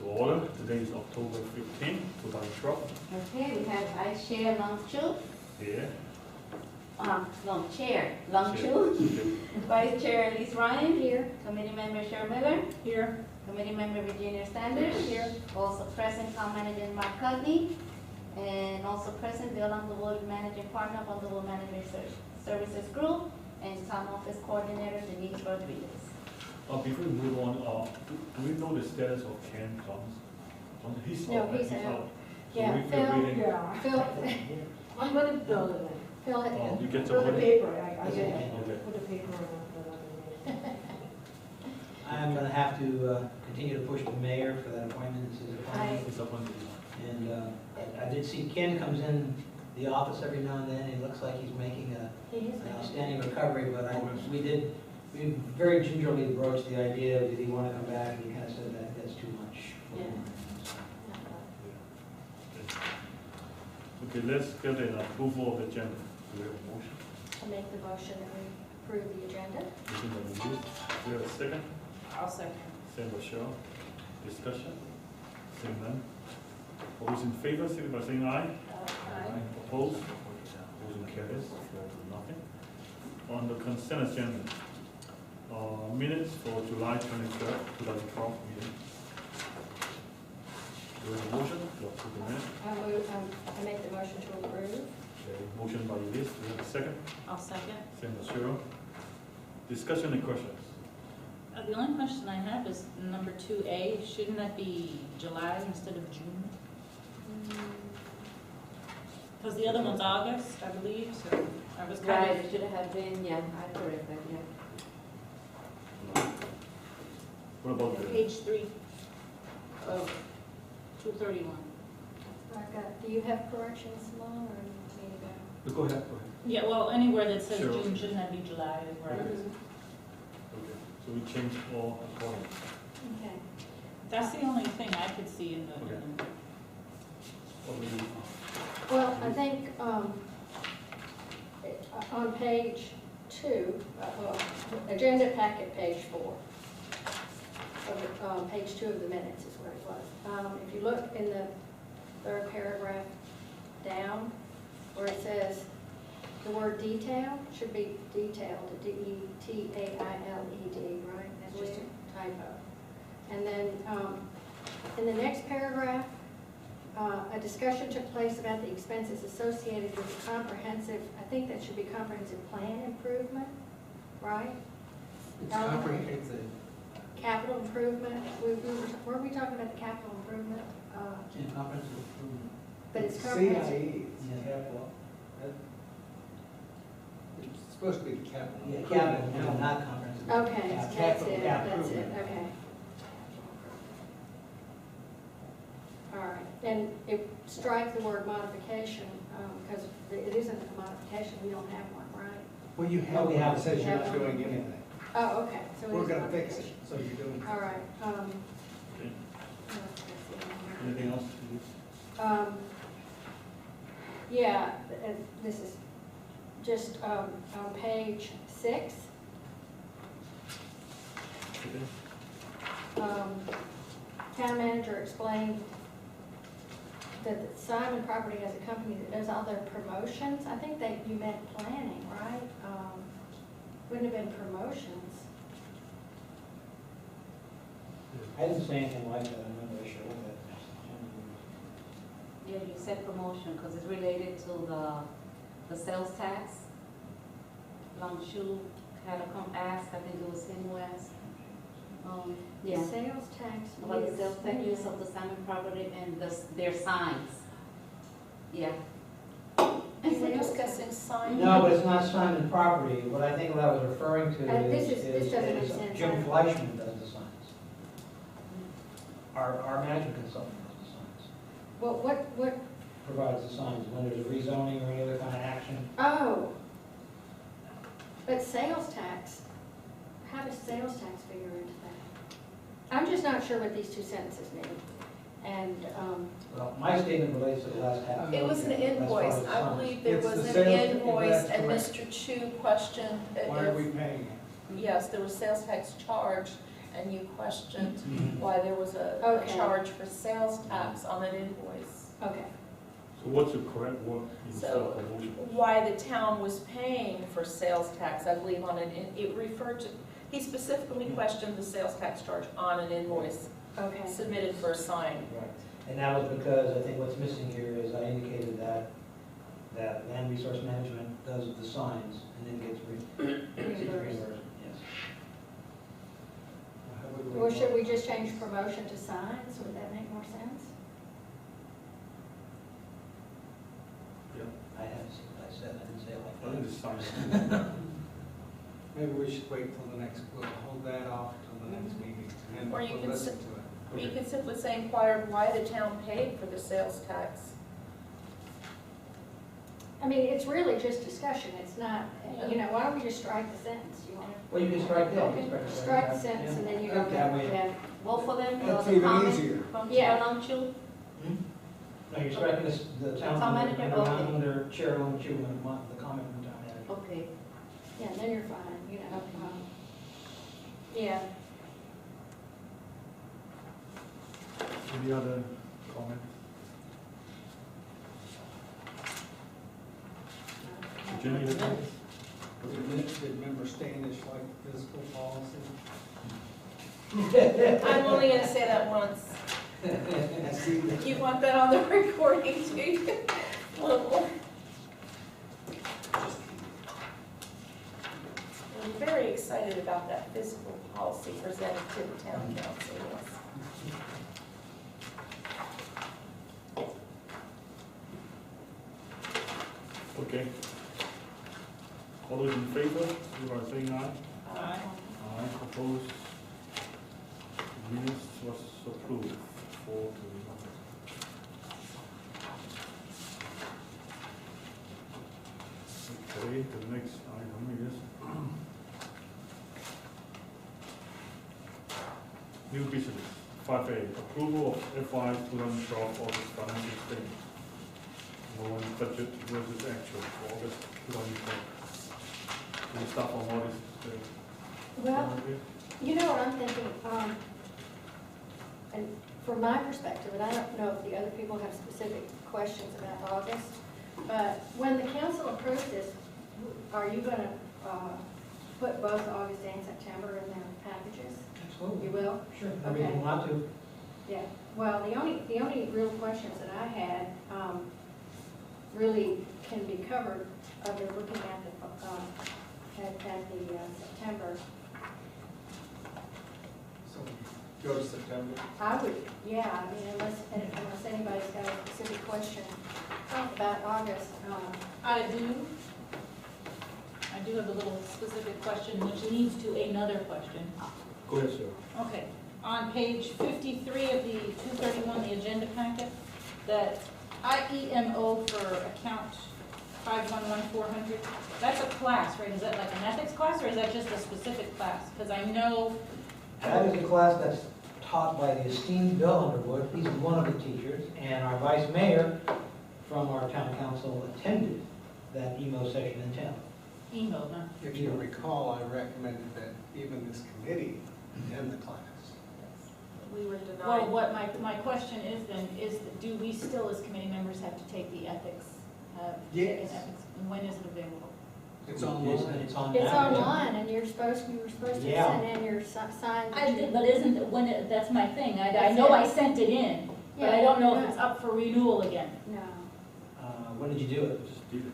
to order. Today is October 15, 2012. Okay, we have Vice Chair Long Chu. Here. Chair Long Chu. Okay. Vice Chair Elise Ryan. Here. Committee Member Cheryl Miller. Here. Committee Member Virginia Sanders. Here. Also present, Town Manager Mark Cudney. And also present, Bill Underwood, Managing Partner of Underwood Management Services Group. And Town Office Coordinator Denise Rodriguez. Before we move on, do we know the status of Ken Thomas? He's No, out. he's out. So Yeah, we're Phil, waiting. yeah, Phil, I'm gonna build it. Phil had Oh, you get to Put the put it? paper, I Okay. get, put the paper on. I'm gonna have to continue to push the mayor for that appointment, it's his appointment. It's up on the. And I did see Ken comes in the office every now and then, he looks like he's making he is an outstanding recovery, but we very gingerly broached the idea, did he want to come back, and he kind of said that that's too much for him. Okay, let's get an approval of the agenda. Do we have a motion? I'll make the motion that we approve the agenda. Motion by Denise. Do we have a second? I'll second. Second by Cheryl. Discussion? Seeing none. All those in favor, signify by saying aye. Opposed? Motion carries. 4-0. On the consent agenda, minutes for July 23rd, 2012 meeting. Do we have a motion to approve the minutes? I make the motion to approve. Okay, motion by Elise. Do we have a second? I'll second. Second by Cheryl. Discussion and questions? The only question I have is number 2A, shouldn't that be July instead of June? Because the other one's August, I believe, so I was Right, kind it should have been, yeah, I correct that, yeah. What about the? Page 3 of 231. Do you have corrections, Long, or me to go? Go ahead. Yeah, well, anywhere that says Sure. June, shouldn't that be July is where I was. Okay, so we change all according. Okay. That's the only thing I could see in the. What we do? Well, I think on page 2, agenda packet, page 4, page 2 of the minutes is where it was. If you look in the third paragraph down, where it says the word detail should be detailed, D-E-T-A-I-L-E-D, right? That's just a typo. And then in the next paragraph, a discussion took place about the expenses associated with the comprehensive, I think that should be comprehensive plan improvement, right? It's comprehensive. Capital improvement, were we talking about the capital improvement? Comprehensive improvement. But it's comprehensive. CIE, Yeah. capital. It's supposed to be capital. Yeah, capital, no, not comprehensive. Okay, Capital. that's it, Capital. that's it, okay. All right, and it strike the word modification, because it isn't a modification, we don't have one, right? Well, you No, have we one that haven't. says you're not doing anything. Oh, okay, so it We're is a gonna fix it, modification. so you're doing. All right, Okay. let's see. Anything else? Yeah, this is just on page 6. Okay. Town manager explained that the Simon Property has a company that does all their promotions. I think that you meant planning, right? Wouldn't have been promotions. I didn't say anything like that, I'm not really sure what that. Yeah, you said promotion, because it's related to the sales tax. Long Chu had to come ask, I think it was him who asked. Yeah, Sales tax. about the use. sales tax use of the Simon property and their signs. Yeah. You were discussing sign. No, but it's not Simon property, what I think what I was referring to This is doesn't make sense. Jim Fleischman does the signs. Our management consultant does the signs. Well, what, Provides the signs when there's a rezoning or any other kind of action. oh. But sales tax, how does sales tax figure into that? I'm just not sure what these two sentences mean. And, Well, my statement relates to the last half. It was an invoice, As far as I signs. believe there It's was the an sales- invoice, that's and correct. Mr. Chu questioned Why are we if, paying it? yes, there was sales tax charged, and you questioned Mhm. why there was a Okay. charge for sales tax on an invoice. Okay, So what's the correct word in So, the motion? why the town was paying for sales tax, I believe on it referred to, he specifically questioned the sales tax charge on an invoice okay. submitted for a sign. Right. And that was because I think what's missing here is I indicated that land resource management does the signs and then gets reimbursed. Yes. Or should we just change promotion to signs? Would that make more sense? I said, I didn't say it I like think that. the sign. Maybe we should wait till the next, we'll hold that off till the next meeting and Or you we'll can listen s- to it. Or you Okay. could simply say inquired why the town paid for the sales tax. I mean, it's really just discussion, it's not, you know, why don't we just strike the sentence? You want Well, you can strike that. You can to strike the sentence and then you don't Okay, have, wait. yeah. Both of them, That's the even comment easier. from Yeah. Chair Hmm? No, you're striking the town, Town manager, okay. under chair on the comment from town manager. Okay. Yeah, then you're fine, you know. Yeah, Any other comments? Jenny, you have any? Did member Standish like physical policy? I'm only gonna say that once. I see that. You want that on the recording too? Well, I'm very excited about that physical policy presented to the town council, yes. Okay. All those in favor, signify by saying aye. Aye. Aye, opposed. Minutes was approved, 4-1. Okay, the next item is new business, 5A, approval of FY 2012 August financial statement. No one budget versus actual for August 2012. Can we start on August? well, you know what I'm thinking, and from my perspective, and I don't know if the other people have specific questions about August, but when the council approves this, are you gonna, put both August and September in their packages? Absolutely. You will? Sure, no reason Okay. not to. Yeah, well, the only real questions that I had, really can be covered under looking at the September. So go to September. I would, yeah, I mean, unless anybody's got a specific question about August, I do have a little specific question which leads to another question. Go ahead, sir. Okay, on page 53 of the 231, the agenda packet, that IEMO for account 511400, that's a class, right? Is that like an ethics class or is that just a specific class? Because I know, That is a class that's taught by the esteemed Bill Underwood. He's one of the teachers, and our vice mayor from our town council attended that emo session in town. emo, huh? If you recall, I recommended that even this committee attend the class. We were Well, denied. what my question is then, is do we still as committee members have to take the ethics? Take an Yes. ethics, and when is it available? It's And online. it's on it's now. online, and you were supposed to Yeah. send in your signed. I did, but isn't, when, that's my thing, I know I sent it in, but I don't know if it's up for renewal again. No, When did you do it? Just did it.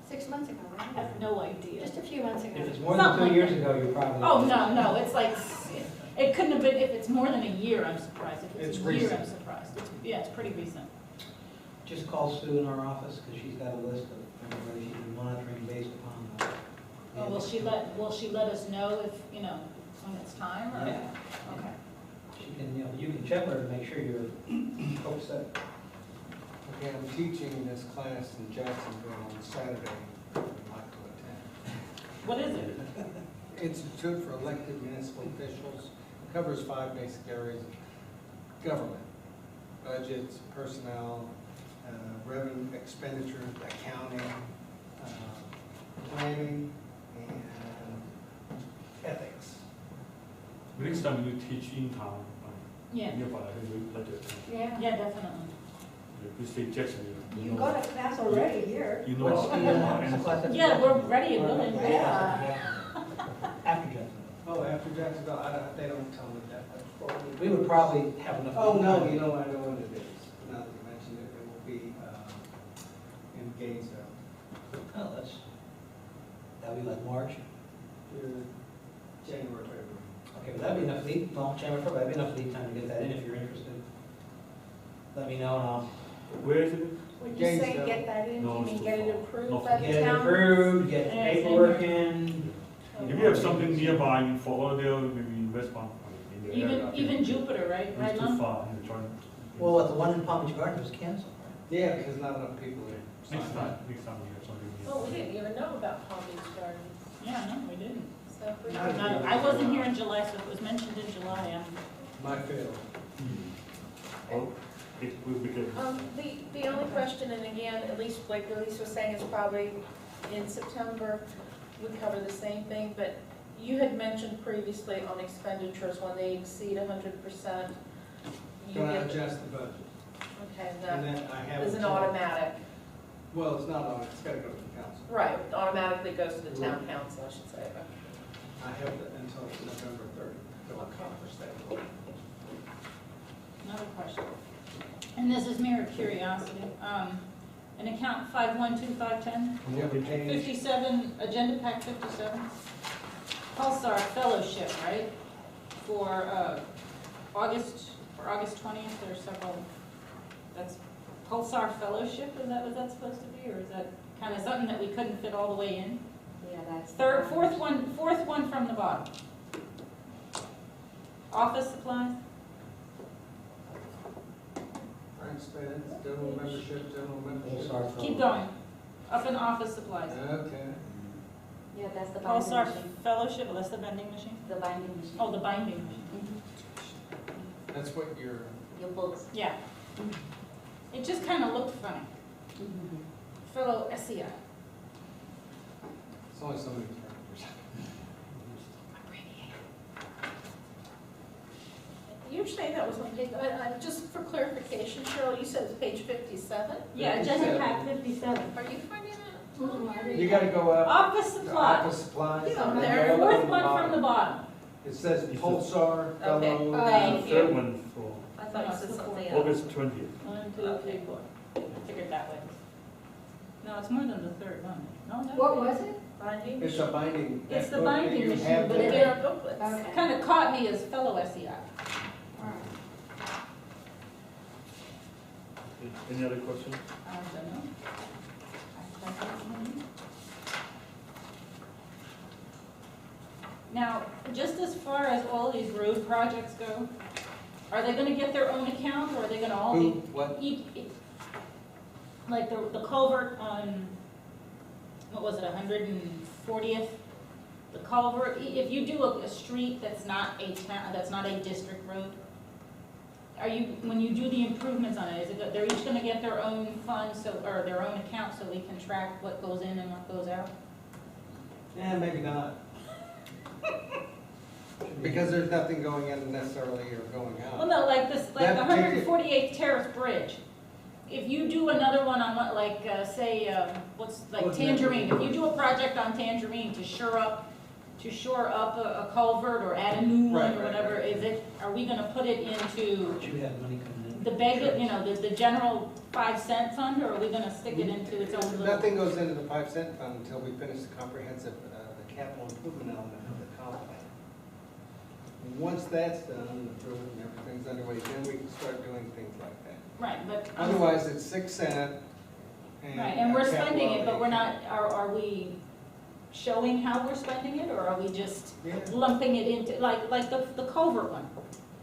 6 months ago, I right? have no idea. Just a few months ago. If it's more than Something 2 like years that. ago, you're probably. Oh, no, it's like, it couldn't have been, if it's more than a year, I'm surprised, if it's It's a year, I'm recent. surprised. Yeah, it's pretty recent. Just call Sue in our office, because she's got a list of everybody she's been monitoring based upon. Oh, will she let us know if, when it's time, or? Yeah. Okay. She can, you can check her to make sure you're folks set. Okay, I'm teaching this class in Jacksonville on Saturday. I'd like to attend. What is it? Institute for Elected Municipal Officials covers 5 basic areas of government: budgets, personnel, revenue expenditure, accounting, planning, and ethics. Next time you teach in town, Yeah, nearby, I think we'd like to. Yeah. yeah, definitely. You say Jacksonville. You go to class already here. You know. What's the and- class that's- Yeah, we're ready and willing. Yeah. After Jacksonville. Oh, after Jacksonville, they don't tell me that. We would probably have enough. Oh, no, you know, I know when it is. Now that you mentioned it, it will be in Gainesville. Oh, that'd be like March. January, February. Okay, but that'd be enough lead, well, January, February, that'd be enough lead time to get that in if you're interested. Let me know and I'll Where is it? When you say Gainesville. get that in, No, you it's mean too get it far. approved No, by the get it town? approved, get the Yeah, it's in paperwork here. in. If you have something nearby in Fort Lauderdale, maybe in West Palm, in the area. Even Jupiter, right? It's Right, too Lon? far, you're trying. Well, the one in Palm Beach Gardens was canceled, right? Yeah, because not enough people there. Next time you have something Oh, we nearby. didn't even know about Palm Beach Gardens. Yeah, no, we didn't. So if we Not could- even- No, I wasn't here in July, so it was mentioned in July. My fail. Oh, it will be good. The only question, and again, at least like Elise was saying, is probably in September, we cover the same thing, but you had mentioned previously on expenditures, when they exceed 100%, you Gonna get, adjust the budget. okay, And that then I have. is an automatic, Well, it's not on, it's gotta go to the council. right, automatically goes to the town council, I should say, but I have it until November 3rd. I'll accomplish that. Another question. And this is mere curiosity. An account 512510, You have a page, 57, agenda pack 57. Pulsar Fellowship, right? For August 20th, there's several, that's Pulsar Fellowship, is that what that's supposed to be? Or is that kind of something that we couldn't fit all the way in? Yeah, that's. Fourth one from the bottom. Office supplies? Frank Spence, general membership. Keep going. Up in office supplies. Okay. Yeah, that's the binding Pulsar machine. Fellowship, well, that's the vending machine? The binding machine. Oh, the binding machine. Mhm. That's what you're, Your books. Yeah. It just kind of looked funny. Mhm. Fellow SEI. it's only so many characters. You're saying that was on page, just for clarification, Cheryl, you said it's page 57? Yeah, agenda pack 57. Are you finding that? You gotta go up. Office to supplies. Office supplies. Yeah, and then there. go up Fourth to the one from the bottom. bottom. It says Pulsar Okay. Fellow. Thank Third you. one for I thought you said something else. August 20th. 1, 2, 3, 4. Figured that way. No, it's more than the third one. No, no. What was it? Binding? It's a binding. It's that the book that binding you machine, have but there. it They're booklets. Okay. Kind of caught me as fellow SEI. All right. Any other questions? I don't know. Now, just as far as all these road projects go, are they gonna get their own account, or are they gonna all Who, be, what? like the culvert on, what was it, 140th? The culvert, if you do a street that's not a town, that's not a district road, are you, when you do the improvements on it, is it, that they're each gonna get their own funds, so, or their own account, so we can track what goes in and what goes out? Yeah, maybe not. Because there's nothing going in necessarily or going Well, out. no, like this, like the That particular- 148th Terrace Bridge. If you do another one on, what, like, say, what's, like What's that? Tangerine, if you do a project on Tangerine to shore up a culvert or add a new one Right, or right, whatever, right. is it, are we gonna put it into But you have money coming in. the beg, you know, the general 5-cent fund, or are we gonna stick it into its own little? Nothing goes into the 5-cent fund until we finish the comprehensive, the capital improvement element of the comp plan. And once that's done, and approved and everything's underway, then we can start doing things like that. Right, but. Otherwise, it's 6 cent and. Right, and we're capital spending it, but we're outlay. not, are we showing how we're spending it, or are we just Yeah. lumping it into, like the culvert one?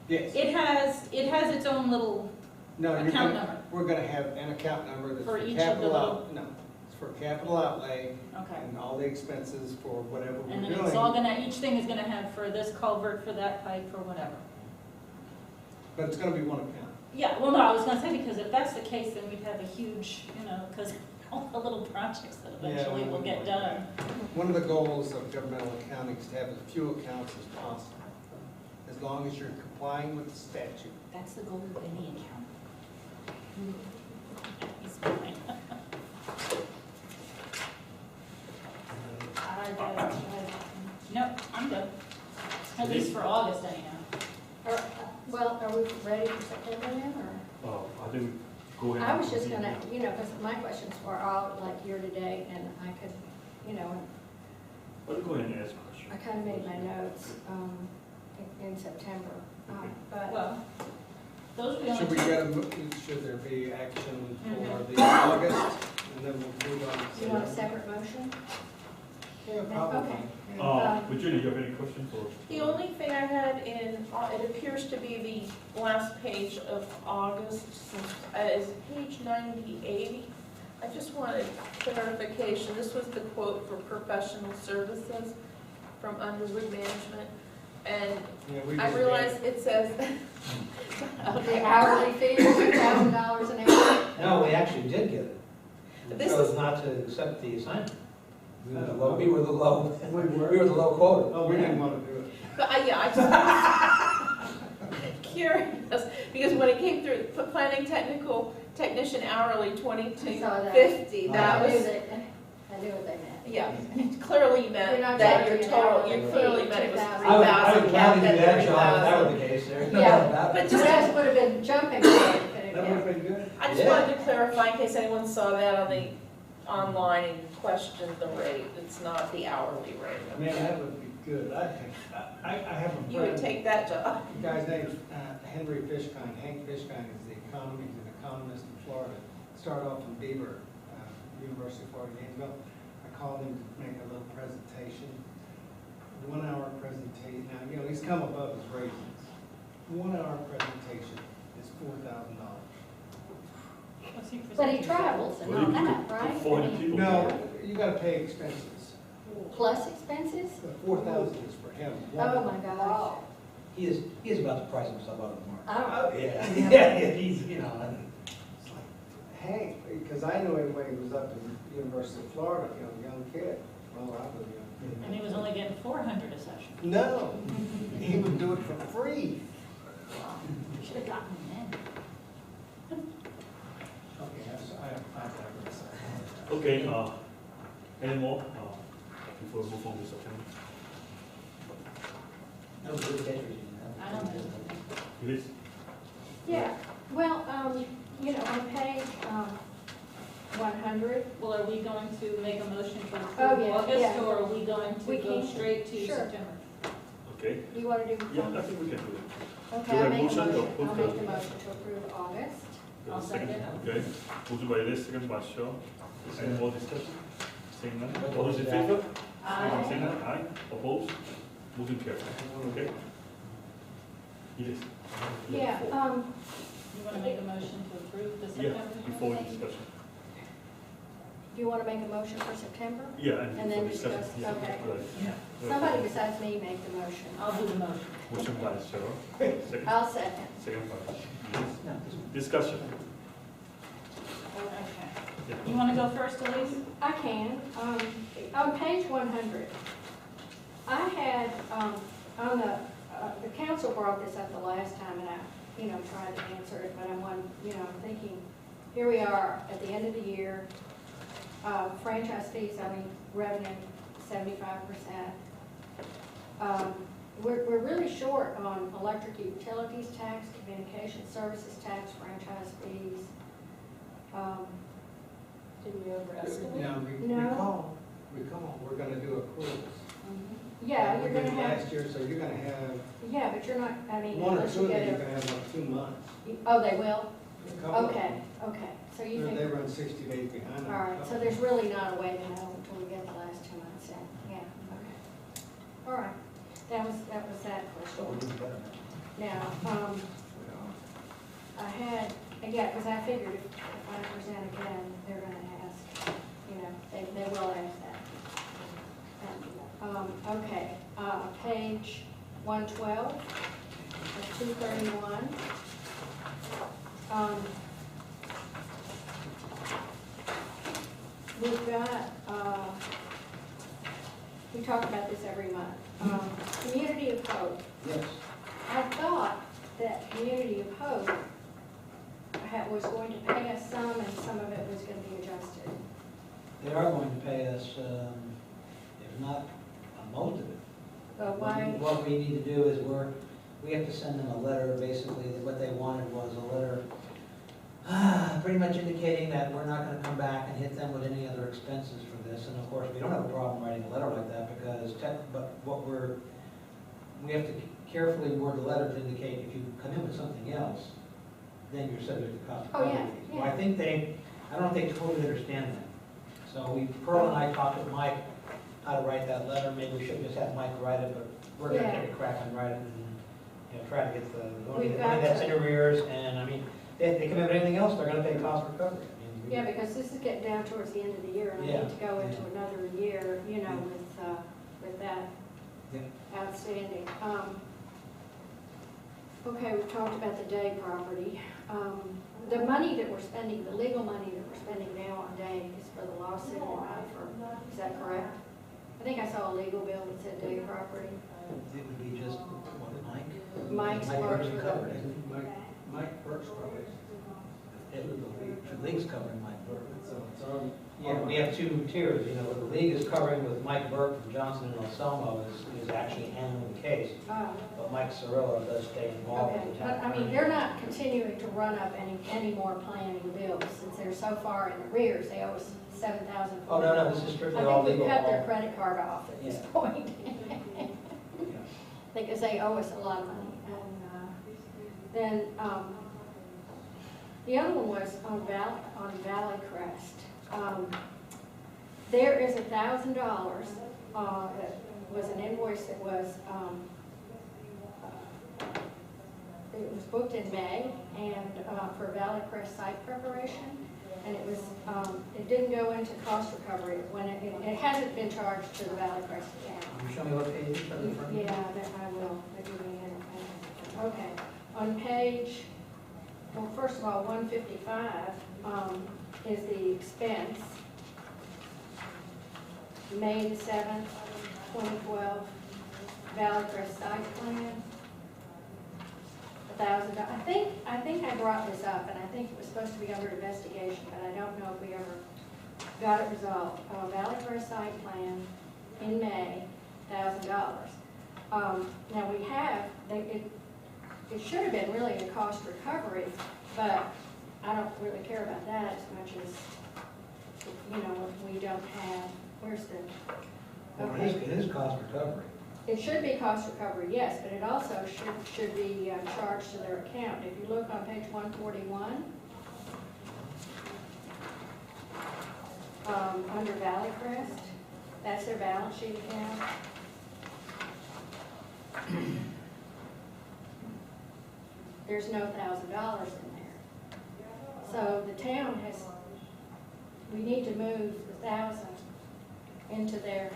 Yes. It has its own little No, you're account gonna, number. we're gonna have an account number that's For for each of the capital little- out, no, it's for capital outlay Okay. and all the expenses for whatever we're And doing. then it's all gonna, each thing is gonna have for this culvert, for that pipe, for whatever. But it's gonna be one account. Yeah, well, no, I was gonna say, because if that's the case, then we'd have a huge, you know, because all the little projects that eventually Yeah, will get done. One of the goals of governmental accounting is to have as few accounts as possible. as long as you're complying with the statute. That's the goal of any account. He's fine. No, I'm good. At least for August anyhow. Well, are we ready for September then, or? I think go ahead. I was just gonna, because my questions were all like year-to-date, and I could, Well, go ahead and ask a question. I kind of made my notes in September. Okay. But Well, those are the Should we only two. get should there be action for Mhm. the August, and then we'll move on to you want a September? separate motion? Yeah, probably. Okay. Virginia, you have any questions or? The only thing I had in, it appears to be the last page of August, is page 98. I just wanted clarification. This was the quote for professional services from Underwood Management. And Yeah, we I just realize it says, The hourly fee is $2,000 an hour? No, we actually did get it. We This chose is- not to accept the assignment. We were the Oh. low, we were the low, We were? we were the low quota. Oh, we didn't want to do it. but I just curious, because when it came through, for planning technician hourly, I saw that. $22.50, that I knew was, what they meant. yeah, clearly meant You're not that your charging an total, hourly you fee, clearly meant it was 2,000. 3,000. I would capped gladly do at that job if that 3,000. were the case, there's no Yeah, doubt about but it. You just- guys would have been jumping for it. That would have been good. I just Yeah. wanted to clarify in case anyone saw that on the online and questioned the rate. It's not the hourly rate. Man, that would be good. I have a You would friend, take that job. the guy's name's Henry Fishkind. Hank Fishkind is the economist, he's an economist in Florida. Started off in Beaver, University of Florida, Gainesville. I called him to make a little presentation, 1 hour presentation. Now, he's come above his ratings. 1 hour presentation is $4,000. What's he But he presenting? travels and Well, all you that, could right? put 400 I mean, people. No, you gotta pay expenses. Plus expenses? The 4,000 is for him. Oh, my gosh. He is about to price himself out of the market. Oh, Yeah, yeah, he's, It's like, Hank, because I knew him when he was up in the University of Florida, young kid. Well, I was a young kid. And he was only getting 400 a session. No, he would do it for free. Should have gotten him in. Okay, I digress. Okay, any more, before we move on to September? that was a good catch, Regina. I don't know. It is? yeah. Well, on page 100, Well, are we going to make a motion to Oh, approve yeah, August, yeah. or are we going to We go can. straight to Sure. September? Okay, do you want to do? yeah, I think we can do it. Okay, Do I I'll make a motion to motion. approve I'll the- make the motion to approve August. I'll second. Okay, motion by Liz, second by Cheryl. Any more discussion? Seeing none, all those in favor? Aye. Seeing none, aye, opposed? Motion carried. Okay? It is. Yeah, You want to make a motion to approve the Yeah, September? before we discussion. do you want to make a motion for September? Yeah, And and then before discussion. discuss, Yeah, okay. right. Somebody besides me make the motion. I'll do the motion. Motion by Cheryl, second, I'll second. second by Liz. No, Discussion. Okay. Yeah. You want to go first, Elise? I can. On page 100, I had, on the council brought this up the last time, and I, tried to answer it, but I'm thinking, here we are at the end of the year, franchise fees, revenue, 75%. We're really short on electric utilities tax, communication services tax, franchise fees. Did we overestimate? Now, No. recall, we're gonna do accruals. Yeah, We you're gonna did have, last year, so you're gonna have, yeah, but you're not, one or unless two you of them, get you're a, gonna have like 2 months. oh, they will? A couple of Okay, them. okay, so you They think, run 60 days behind. all right, so there's really not a way to know until we get the last 2 months in, yeah, okay. All right, that was that so we're question. doing better now. Now, I had, yeah, because I figured if I present again, they're gonna ask, they will ask that. Okay, page 112 of 231. We've got, we talk about this every month. Community of Hope. Yes. was going to pay us some and some of it was gonna be adjusted. They are going to pay us, if not most of it. But why, What we need to do is we have to send them a letter, basically, that what they wanted was a letter pretty much indicating that we're not gonna come back and hit them with any other expenses for this. And of course, we don't have a problem writing a letter like that because, we have to carefully word the letter to indicate if you come in with something else, then you're subject to cost Oh, recovery. yeah, Well, I think I don't think they totally understand that. So Pearl and I talked with Mike how to write that letter. Maybe we should just have Mike write it, but we're gonna Yeah. take a crack and write it and, try to get the money We've got that's to- in arrears. And I mean, if they come in with anything else, they're gonna pay cost recovery. I mean, yeah, because this is getting down towards the end of the year and I Yeah, need to go into yeah. another year, with that Yeah. outstanding. Okay, we've talked about the day property. The money that we're spending, the legal money that we're spending now on day is for the lawsuit and not for, is that correct? I think I saw a legal bill that said day property. It would be just, what, Mike? Mike's Mike part Burke's for the- covered, isn't he? Mike Burke's probably. The league's covering Mike Burke. So it's on. Yeah, we have two tiers, the league is covering with Mike Burke from Johnson and Elselmo is actually handling the case. Oh, But Mike Cirillo does stay involved okay, with the town. but I mean, they're not continuing to run up any more planning bills since they're so far in arrears. They owe us $7,000. Oh, no, this is strictly all I think legal. we've cut their all- credit card off at this Yeah. point. yeah. Because they owe us a lot of money. And then, the other one was on Valley Crest. There is $1,000, that was an invoice that was, it was booked in May and, for Valley Crest site preparation. And it was, it didn't go into cost recovery when it hasn't been charged to the Valley Crest account. Can you show me what page it's on the front? Yeah, that I will, maybe we had it. Okay, on page, well, first of all, 155, is the expense. May the 7th, 2012, Valley Crest site plan. $1,000. I think I brought this up, and I think it was supposed to be under investigation, but I don't know if we ever got it resolved. Valley Crest site plan in May, $1,000. Now we have, it should have been really a cost recovery, but I don't really care about that as much as, we don't have, where's the, Well, okay. it is cost recovery. It should be cost recovery, yes, but it also should be charged to their account. If you look on page 141, under Valley Crest, that's their balance sheet account. There's no $1,000 in there. So the town we need to move the 1,000 into their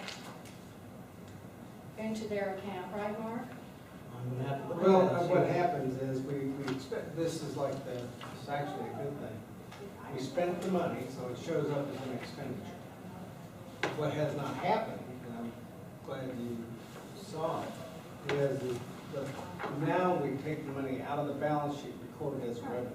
account, right, Mark? I'm gonna have to look at Well, that and see what happens is we expect, this is like it's actually a good thing. We spent the money, so it shows up as an expenditure. What has not happened, and I'm glad you saw it, is that now we take the money out of the balance sheet, record it as revenue.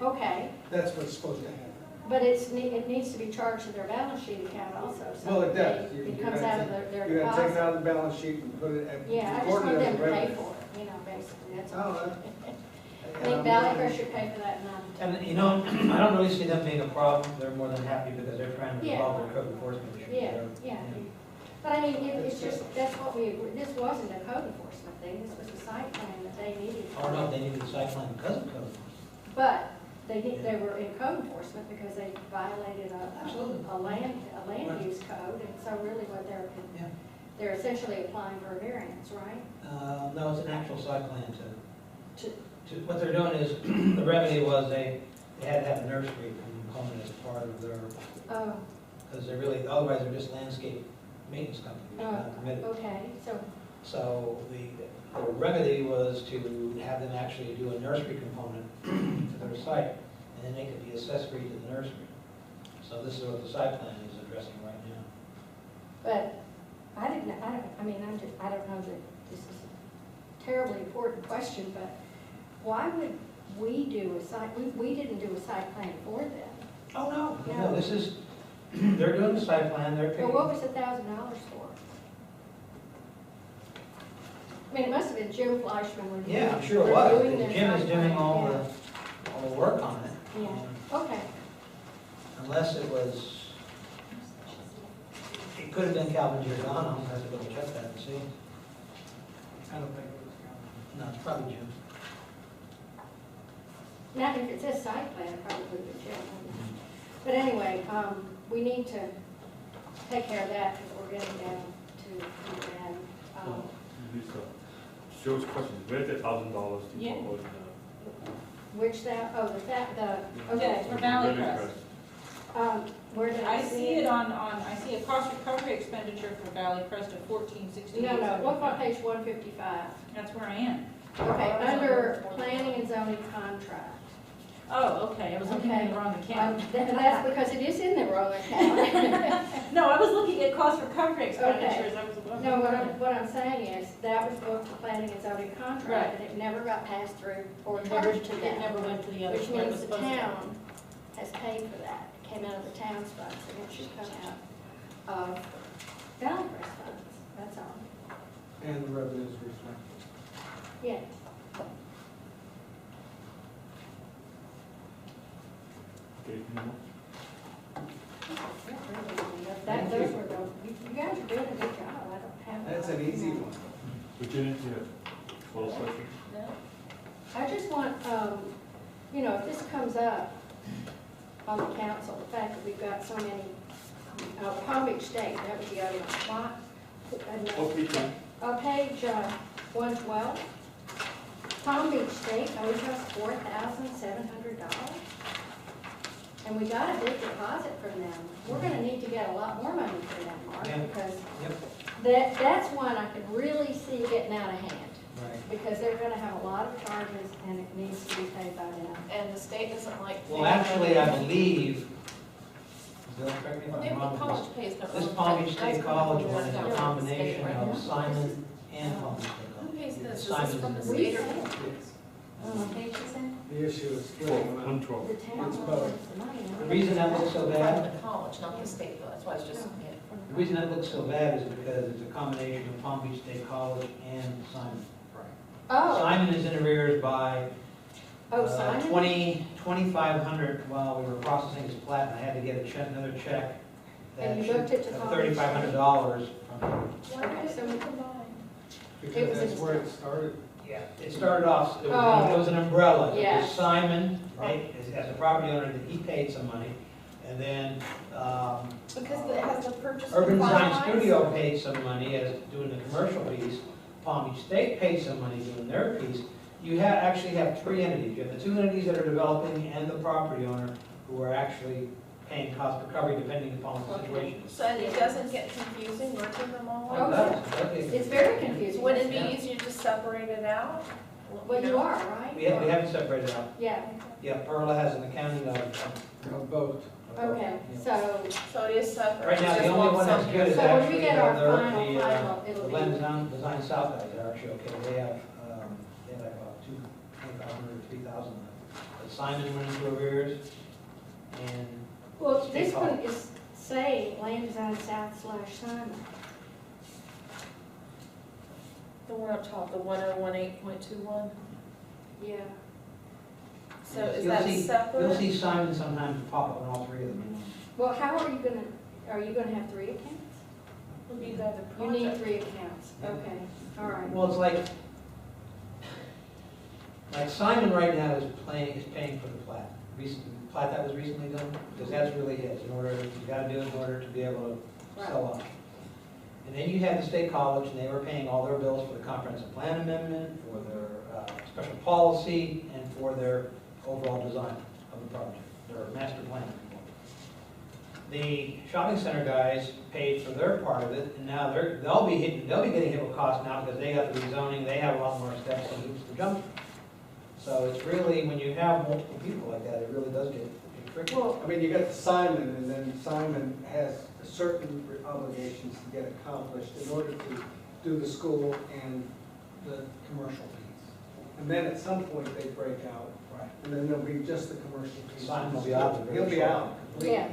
Okay, That's what's supposed to happen. but it needs to be charged to their balance sheet account also, so Well, it that does. it comes out of their You gotta take it deposit. out of the balance sheet and put it, Yeah, I just record want it them as to pay revenue. for it, basically, that's Oh, all. that- I think Valley Crest should pay for that, not the town. And, I don't really see them being a problem. They're more than happy because they're trying to Yeah. resolve their code enforcement issues. Yeah. But I mean, it's just, that's what we agreed, this wasn't a code enforcement thing, this was a site plan that they needed. Or no, they needed a site plan because of code enforcement. But they were in code enforcement because they violated Absolutely. a land Right. use code, and so really what Yeah. they're essentially applying for a variance, right? No, it's an actual site plan To, what they're doing is, the remedy was they had to have a nursery component as part of their, oh, because they're really, otherwise they're just landscape maintenance companies, they're not permitted. okay, so, So the remedy was to have them actually do a nursery component to their site, and then they could be accessory to the nursery. So this is what the site plan is addressing right now. but I don't know that this is a terribly important question, but why would we do a site, we didn't do a site plan for them. Oh, no, Yeah. no, this is, they're doing the site plan, they're But what paying. was $1,000 for? I mean, it must have been Jim Fleischman when he. Yeah, I'm sure it was. reviewing their Jim is site doing plan, all yeah. the work on it. Yeah, okay. Unless it was, it could have been Calvin Giordano, I'll have to double check that and see. I don't think it was counted. No, it's probably Jim. Now, if it says site plan, it probably would be Jim. But anyway, we need to take care of that because we're getting down to the end. Lisa, Joe's question, where's the $1,000 to Yeah. go? Which that, oh, okay. For Valley Crest. Where did I see it on, I see a cost recovery expenditure for Valley Crest of $1468. No, what about page 155? That's where I am. Okay, under planning and zoning contract. Oh, okay, I was looking in the wrong account. That's because it is in the wrong account. No, I was looking at cost recovery expenditures, I was. No, what I'm saying is, that was booked for planning and zoning contract, Right. and it never got passed through or It never, charged to it them. never went to the other. Which where it means was the supposed to. town has paid for that. It came out of the town's funds, and it should come out of Valley Crest funds, that's all. And the revenues reflected. Yeah. Okay, any more? That, those were the, you guys are doing a good job, I don't have. That's an easy one. Virginia, do you have follow questions? I just want, if this comes up on the council, the fact that we've got so many, Palm Beach State, that was the other one. Okay, John. Page 112, Palm Beach State owes us $4,700. And we got a big deposit from them. We're gonna need to get a lot more money from them, Mark, Yeah. because Yep. that's one I could really see getting out of hand. Right. Because they're gonna have a lot of charges and it needs to be paid by them. And the state doesn't like. Well, actually, I believe, Bill, correct me Well, if I'm wrong, college pays no. this Palm Beach That's State coming College from one the is a state combination right of now. Simon and Palm Beach State Who College. pays this? Is Simon's this from the in We state or? said, page you said? The issue is splitting them up. 112. The town It's owes both. us the money. The reason that looks so From bad, the college, not the state though, that's why it's just, yeah. the reason that looks so bad is because it's a combination of Palm Beach State College and Simon. Oh, Simon is in arrears by Simon? 2,500 while we were processing his plat, and I had to get a check, another check. And you booked it to Palm Beach State? $3,500 from him. Okay, so we combined. It Because was that's in- where it started. Yeah, it started off, it Oh. was an umbrella. It Yeah. was Simon, right, as a property owner, that he paid some money. And then Because it has the purchase. Urban Design finalized. Studio paid some money as doing the commercial piece. Palm Beach State paid some money doing their piece. You actually have three entities. You have the two entities that are developing and the property owner who are actually paying cost recovery depending upon the situation. So it doesn't get confusing working them all? It does, it does get It's very So confusing. wouldn't it Yeah. be easier to separate it out? Well, you are, right? We haven't separated out. Yeah, Yeah, Perla has an accounting of. Of both. okay, Yeah. so, So it is separate. Right now, it's the just only lump one that's sum. good is So when we actually get our the final, it'll Land be- Design South guys are actually okay. They have like about 2,000 or 3,000 left. But Simon went into arrears and well, State this one College. is saying Land Design South / Simon. The one up top, the 1018.21. Yeah. So is You'll that see- You'll separate? see Simon sometimes pop up on all three of them. Well, how are you gonna have three accounts? Would be the other You need project. 3 accounts, okay, all right. Well, it's like Simon right now is paying for the plat. Plat that was recently done, because that's really his, you gotta do it in order to be able to sell off. And then you have the state college, and they were paying all their bills for the comprehensive plan amendment, for their special policy, and for their overall design of the project, their master plan. The shopping center guys paid for their part of it, and now they'll be getting hit with costs now because they got the rezoning, they have a lot more steps and hoops to jump through. So it's really, when you have multiple people like that, it really does get tricky. Well, I mean, you got the Simon, and then Simon has certain obligations to get accomplished in order to do the school and the commercial piece. And then at some point, they break out, Right. and then there'll be just the commercial piece. Sign will be out very He'll be shortly. out completely. Yeah.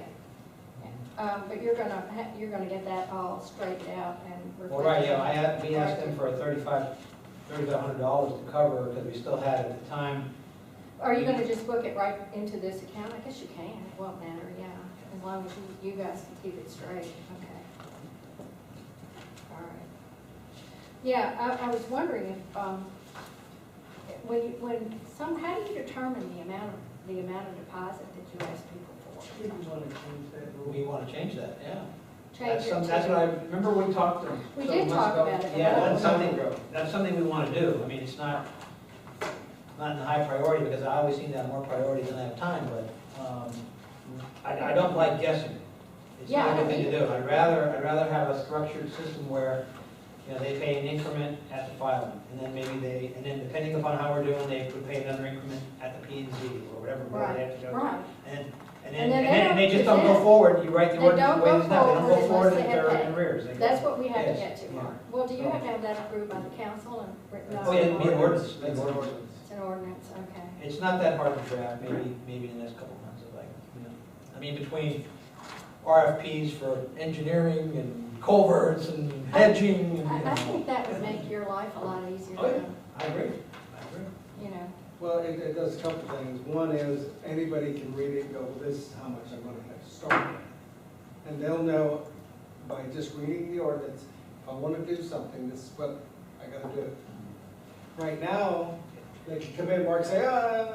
But you're gonna get that all straightened out and. Well, right, yeah, we asked them for $3,500 to cover, because we still had at the time. Are you gonna just book it right into this account? I guess you can, it won't matter, yeah, as long as you guys can keep it straight, okay. All right. Yeah, I was wondering if, how do you determine the amount of deposit that you ask people for? I think we want to change that rule. We want to change that, yeah. Change it That's to- what I, remember we talked. We several did months talk ago? about it. Yeah, but that's something we want to do. I mean, it's not in the high priority, because I always seem to have more priority than I have time, but I don't like guessing. It's Yeah, not I a don't good thing to either. do. I'd rather have a structured system where, you know, they pay an increment at the filing, and then depending upon how we're doing, they would pay another increment at the P and Z, or whatever board they have to go to. Right, And then they just don't go forward, you write the They ordinance don't the way go it's done, they don't go forward forward unless if they have they're paid. in arrears. They go- that's what we have to Yes, get to, yeah. Mark. Well, do you have to have that approved by the council and written up? Oh, yeah, it'd be an ordinance. That's an ordinance. It's an ordinance, okay. It's not that hard to draft, maybe in the next couple of months, if I mean, between RFPs for engineering and culverts and hedging and, I think that would make your life a lot easier, Oh, yeah. I agree. you know. Well, it does a couple things. One is, anybody can read it and go, well, this is how much I'm gonna have to start with. And they'll know by just reading the ordinance, if I wanna do something, this is what I gotta do. Right now, they can come in, Mark, and say,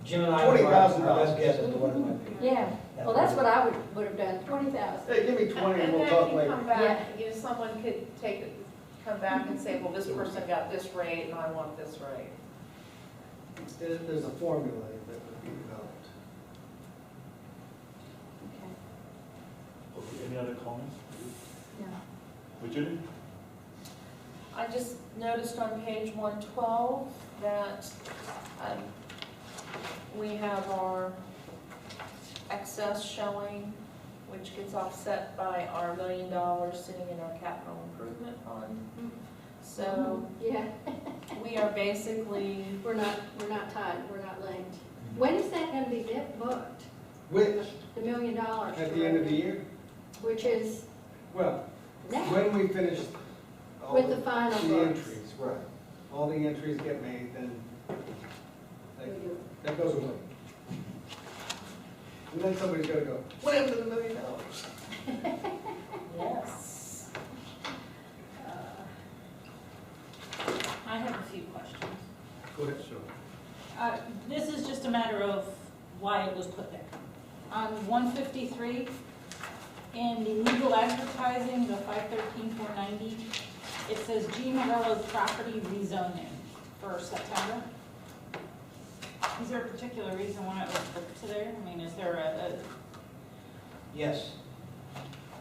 Jim and I are our $20,000. best guess as to what it might be. Yeah, well, that's what I would have done, 20,000. hey, give me 20 and we'll then talk you later. come back, you know, someone could come back and say, well, this person got this rate and I want this rate. There's a formula that would be developed. Okay. Okay, any other comments? Yeah. Virginia? I just noticed on page 112 that we have our excess showing, which gets offset by our $1 million sitting in our capital improvement fund. So Yeah, we are basically, we're not tied, we're not linked. When is that gonna be booked? Which, The $1 million? at the end of the year, Which is well, now, when we finish all with the final the books. entries, right. All the entries get made, then We do. that goes away. And then somebody's gotta go, what happened to the $1 million? yes. I have a few questions. Go ahead, sure. This is just a matter of why it was put there. On 153, in the legal advertising, the 513-490, it says G. Morello property rezoning for September. Is there a particular reason why it was put to there? I mean, is there a Yes.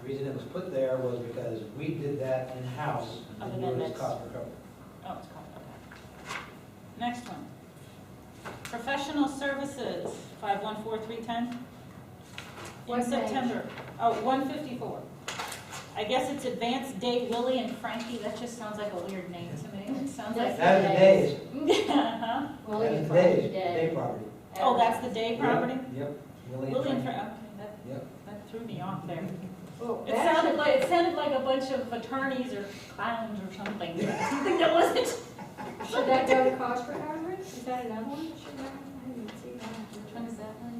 The reason it was put there was because we did that in-house, and Other knew it than was that's- cost recovery. oh, it's called, okay. Next one. Professional services, 514310. What In page? September, oh, 154. I guess it's Advanced Day Willie and Frankie, that just sounds like a weird name to me. It sounds like. That is the days, Uh-huh. Well, that it's is the Friday days, day property. Oh, that's the day property? Yep. Willie and Frankie, okay, Yep. that threw me off there. Well, It that sounded should- like a bunch of attorneys or clowns or something. Something that wasn't. Should that go to cost recovery? Is that another one? Should that, I didn't see that. Which one is that one?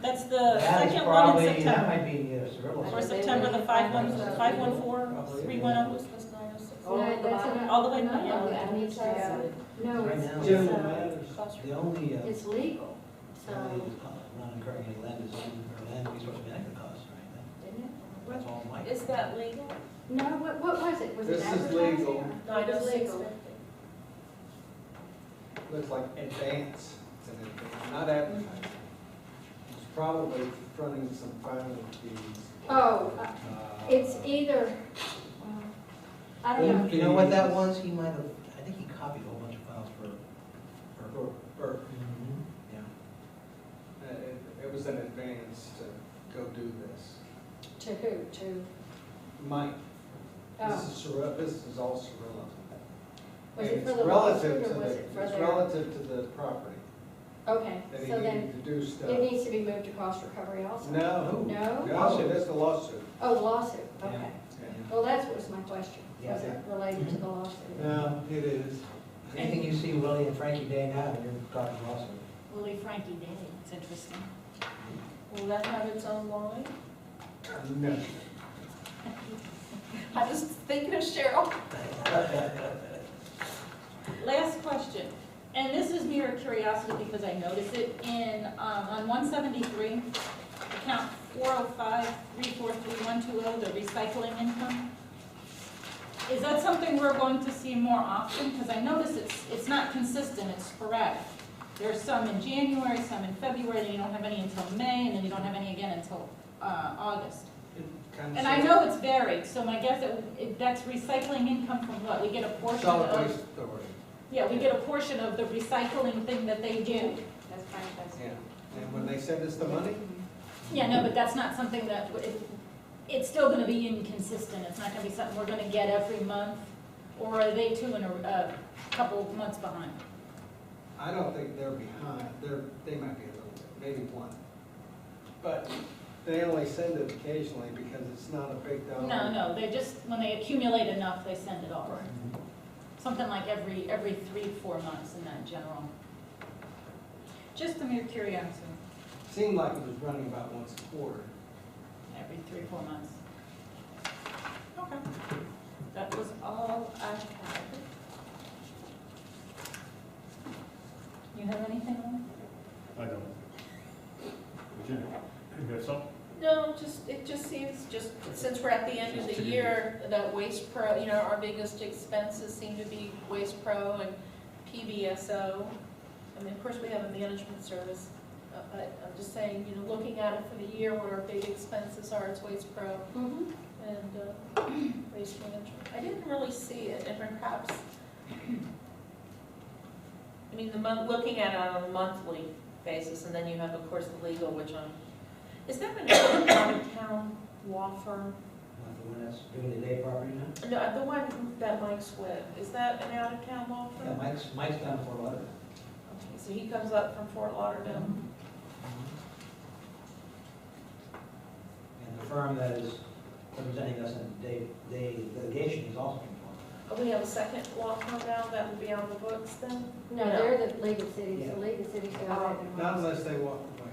That's the That is second one probably, in that September. might be Cirillo's. For September, the 514-310. Oh, that's another. All the way another down. one that needs to go. No, Right it's, now, it's, General matters. The only, it's legal, so, not incurring any land design or land resource management costs or anything. didn't it? That's all Mike. Is that legal? No, what was it? Was it This is advertising? legal. or- No, I It know was legal. 650. Looks like advance, it's an advance, not advertising. It's probably fronting some filing fees. Oh, Uh, it's either, well, I don't know. You know what that was? He might have, I think he copied a whole bunch of files for. Or, Mhm. it was an advance to go do this. To who? To, Mike, oh, this is all Cirillo. Was it It's for the relative lawsuit to or was the- it for It's their? relative to the property, Okay, that he so then needed to do stuff. it needs to be moved to cost recovery also? No. No? No, that's the lawsuit. Oh, the lawsuit, Yeah. okay. Yeah. Well, that was my question. Was Yeah. it related to the lawsuit? No, it is. Anything you see Willie and Frankie Day now, you're talking lawsuit. Willie Frankie Day, it's interesting. Will that have its own line? No. I was thinking of Cheryl. Last question, and this is mere curiosity because I noticed it in, on 173, account 405-343-120, the recycling income. Is that something we're going to see more often? Because I notice it's not consistent, it's sporadic. There's some in January, some in February, then you don't have any until May, and then you don't have any again until August. And I know it's varied, so my guess, that's recycling income from what? We get a portion Solid of, Waste Authority, yeah, we get a portion of the recycling thing that they do. That's fine, that's. yeah. And when they send us the money, Yeah, no, but that's not something that, it's still gonna be inconsistent. It's not gonna be something we're gonna get every month, or are they two in a couple of months behind? I don't think they're behind, they might be a little bit, maybe one. But they only send it occasionally because it's not a big dollar. No, they just, when they accumulate enough, they send it off. Right. Something like every 3-4 months in that general. Just a mere curiosity, Seemed like it was running about once a quarter. every 3-4 months. Okay. That was all I had. You have anything on? I don't. Virginia, you have some? No, it just seems, since we're at the end of the year, that Waste Pro, our biggest expenses seem to be Waste Pro and PBSO. I mean, of course, we have a management service, but I'm just saying, looking at it for the year, what our big expenses are, it's Waste Pro Mhm. and Waste Management. I didn't really see it, and perhaps, looking at it on a monthly basis, and then you have, of course, the legal, which is that an out-of-town law firm? Not the one that's doing the day property now? No, the one that Mike's with, is that an out-of-town law Yeah, firm? Mike's down for a lot of it. Okay, so he comes up from Fort Lauderdale. And the firm that is representing us in the day litigation is also from Oh, we have a second law firm now that would be on the books then? No, they're the League of Cities, Yeah. the League of Cities go Oh. ahead and. Not unless they walk away.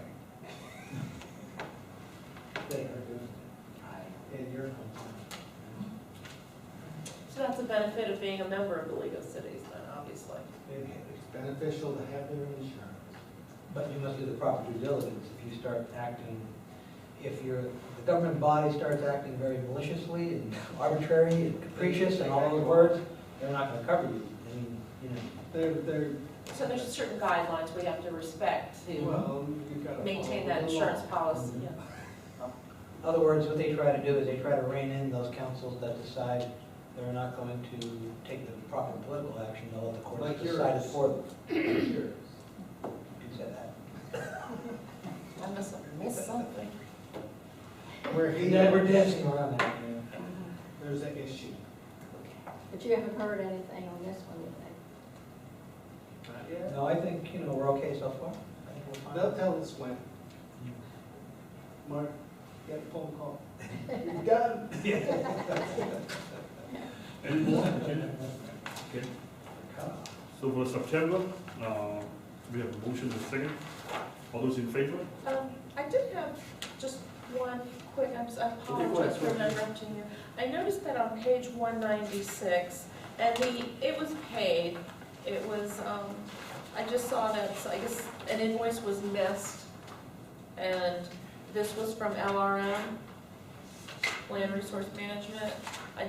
They are doing it. And you're complaining. So that's a benefit of being a member of the League of Cities then, obviously. It's beneficial to have their insurance. But you must do the proper due diligence. If you start acting, if the government body starts acting very maliciously and arbitrary and capricious and all those words, they're not gonna cover you. I mean, They're, So there's certain guidelines we have to respect to well, you've got to. maintain follow that the insurance law. policy. Mhm. Yeah. in other words, what they try to do is they try to rein in those councils that decide they're not going to take the proper political action. They'll let the courts Like decide it yours. for them. Yours. You said that. I must have missed something. Where he, Yeah, we're dancing around that. there's an issue. But you haven't heard anything on this one, you think? Not yet. No, I think, we're okay so far. I think we're fine. They'll tell us when. Mark, get a phone call. Done. Any more, Virginia? Okay. So for September, we have a motion and a second. All those in favor? I did have just one quick, I apologize for interrupting you. I noticed that on page 196, and it was paid, it was, I just saw that, so I guess an invoice was missed, and this was from LRM, Land Resource Management. I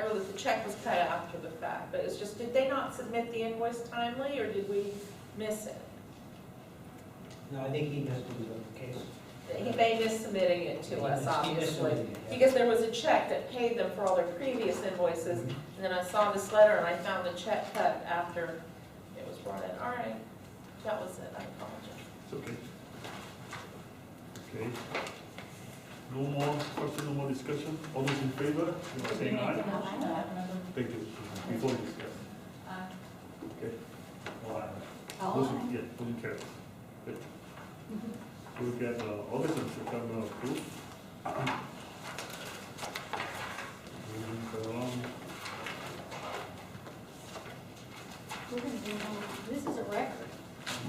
realized the check was cut after the fact, but it's just, did they not submit the invoice timely, or did we miss it? No, I think he missed it with the case. They missed submitting it to us, obviously, because there was a check that paid them for all their previous invoices, and then I saw this letter and I found the check cut after it was brought in. All right, that was it, I apologize. It's okay. Okay. No more question, no more discussion? All those in favor, you are saying aye? Thank you. Before we discuss. Okay. All right. All Motion, right. yeah, motion carries. Good. We'll get August and September approved. Moving along. We're gonna do, this is a record.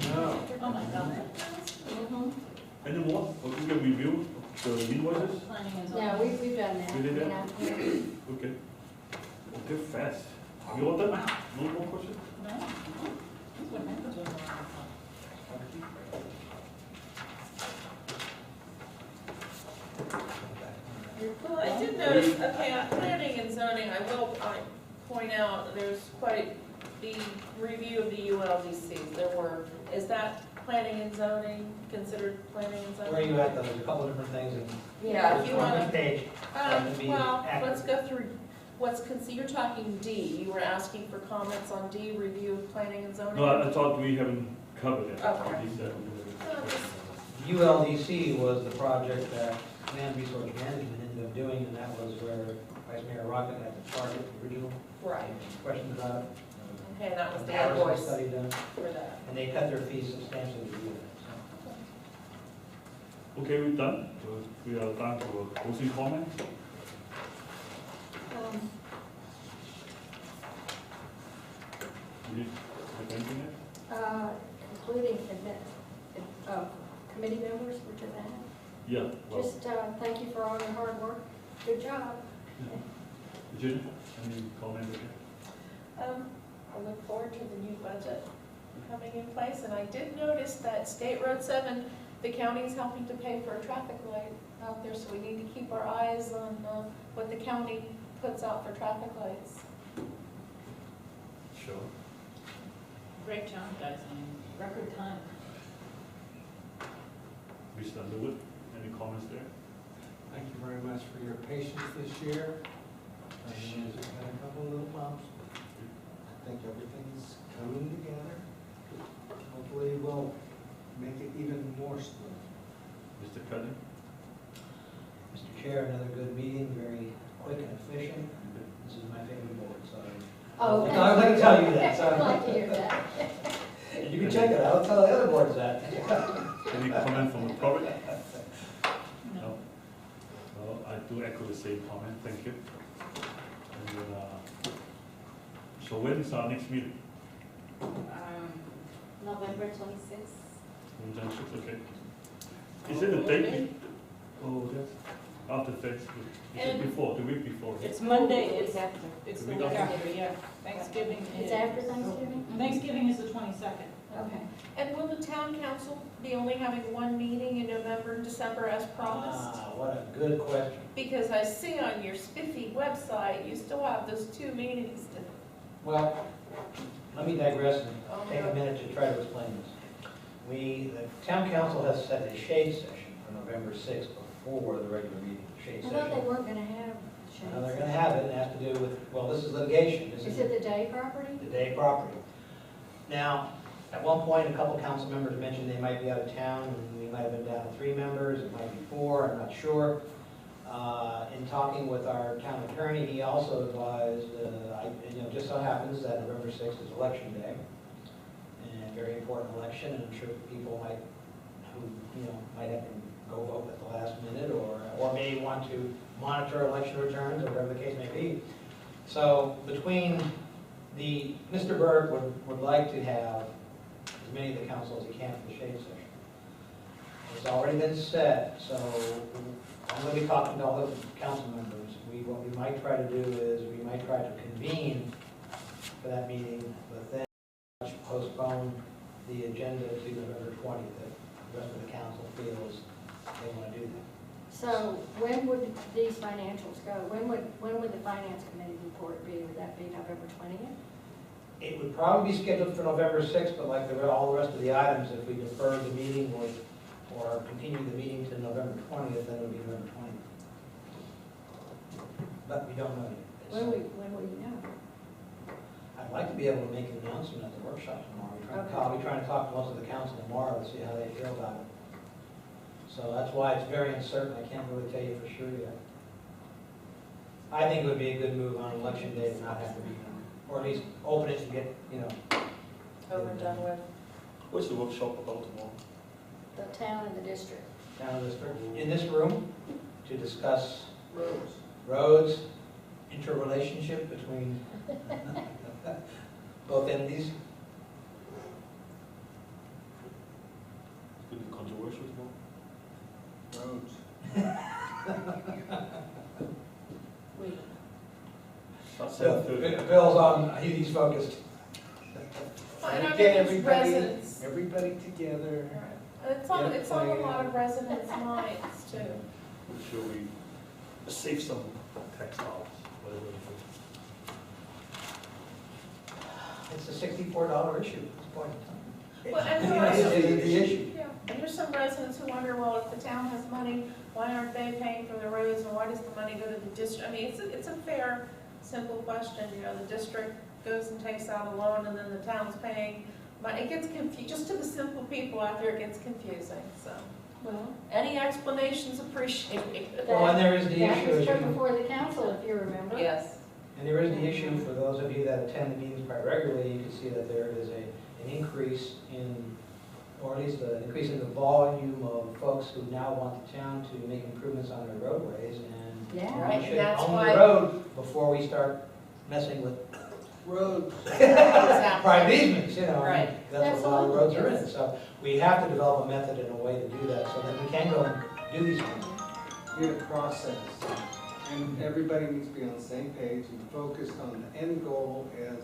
No. Oh my God. Mhm. Any more? Or we can review the invoices? Planning and zoning. Yeah, we've done that. We did that? Yeah. Okay. Okay, fast. You all done? No more questions? No? That's what happens when we're on the phone. Well, I did notice, okay, on planning and zoning, I will point out, there's quite the review of the ULDCs. There were, is that planning and zoning, considered planning and zoning? Where are you at though? There's a couple different things in. Yeah, if you On wanna, which page? to be well, accurate. let's go through you're talking D. You were asking for comments on D, review of planning and zoning? No, I thought we haven't covered it. Okay. He said we were- ULDC was the project that Land Resource Management ended up doing, and that was where Vice Mayor Rocket had the target original Right, questions about it. okay, that was the Harrison invoice study done, for that. and they cut their fees substantially to do that. Okay, we're done. So we are done for closing comment. You have anything else? Including committee members for today. Yeah, well, Just thank you for all your hard work. Good job. Virginia, any comment again? I look forward to the new budget coming in place, and I did notice that State Road 7, the county is helping to pay for a traffic light out there, so we need to keep our eyes on what the county puts out for traffic lights. Sure. Great job, guys, in record time. Mr. Underwood, any comments there? Thank you very much for your patience this year. I know we've had a couple little bumps. I think everything's coming together. Hopefully we'll make it even more smooth. Mr. Cuddy? Mr. Chair, another good meeting, very quick and efficient. This is my favorite board, so. Oh, okay. I was going to tell you that, I'd like to so. hear that. You can check it out, I'll tell the other boards that. Any comment from the public? No. Well, I do echo the same comment, thank you. And then, so when is our next meeting? November 26th. November 6th, okay. Is it a date? Oh, that's after Thanksgiving. Is it And- before, the week before? It's Monday, It's after. it's The the week week after? after, yeah. Thanksgiving is. It's after Thanksgiving? Thanksgiving is the 22nd. Okay. And will the town council be only having one meeting in November and December as promised? What a good question. Because I see on your spiffy website, you still have those 2 meetings to. Well, let me digress and take a minute to try to explain this. The town council has set a shade session for November 6th before the regular meeting, shade I thought they session. weren't gonna have Now, they're shades. gonna have it, and it has to do with, well, this is litigation, this Is is it the day property? the day property. Now, at one point, a couple council members mentioned they might be out of town, and we might have been down to 3 members, it might be 4, I'm not sure. In talking with our town attorney, he also advised, just so happens that November 6th is election day, and very important election, and I'm sure people might have to go vote at the last minute, or may want to monitor election returns, or whatever the case may be. So between Mr. Burke would like to have as many of the council as he can for the shade session. It's already been set, so I'm going to be talking to all the council members. What we might try to do is, we might try to convene for that meeting, but then postpone the agenda to November 20th, if the rest of the council feels they want to do that. So when would these financials go? When would the finance committee report be? Would that be November 20th? It would probably be scheduled for November 6th, but like all the rest of the items, if we defer the meeting or continue the meeting to November 20th, then it would be November 20th. But we don't know yet. When will you know? I'd like to be able to make an announcement at the workshop tomorrow. We're trying to talk to most of the council tomorrow to see how they feel about it. So that's why it's very uncertain. I can't really tell you for sure yet. I think it would be a good move on election day to not have to be, or at least open it and get, over and done with. What's the workshop about tomorrow? The town and the district. Town district, in this room, to discuss Roads. roads, interrelationship between both entities. It's going to be controversial tomorrow. Roads. Wait. That's So, 7:30. Bill's on, he's focused. Well, and I mean, Get there's everybody, residents. everybody together. It's on Yeah, a lot plan. of residents' minds too. We'll show we save some textiles, whatever it is. It's a $64 issue at this point in time. Well, and It there are some- is the issue. Yeah, and there's some residents who wonder, well, if the town has money, why aren't they paying for the roads, and why does the money go to the district? I mean, it's a fair, simple question, you know, the district goes and takes out a loan, and then the town's paying. But it gets just to the simple people out there, it gets confusing, so. Well, Any explanations appreciated? Well, and there is the that issue, was as put you- before the council, if you remember. Yes. and there is the issue for those of you that attend the meetings quite regularly, you can see that there is an increase in, or at least an increase in the volume of folks who now want the town to make improvements on their roadways, and Yeah. Right, we and should that's own why- the road before we start messing with Roads. private easements, you know. Right. That's what a lot of Absolutely, roads are in, yes. so we have to develop a method and a way to do that, so that we can go and do these things. Get a process, and everybody needs to be on the same page and focused on the end goal as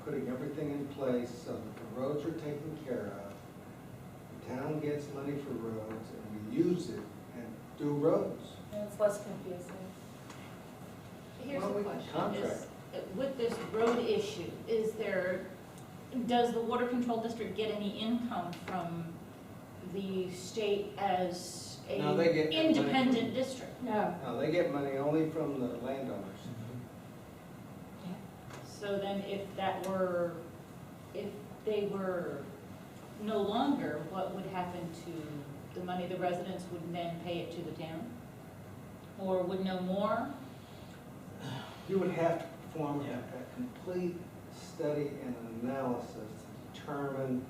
putting everything in place so that the roads are taken care of. The town gets money for roads, and we use it and do roads. And it's less confusing. Here's Well, the we can question, contract. is, with this road issue, does the water control district get any income from the state as a No, they get money independent district? No, Now, they get money only from the landowners. So then if they were no longer, what would happen to the money? The residents would then pay it to the town? Or would no more? You would have to perform a complete study and analysis to determine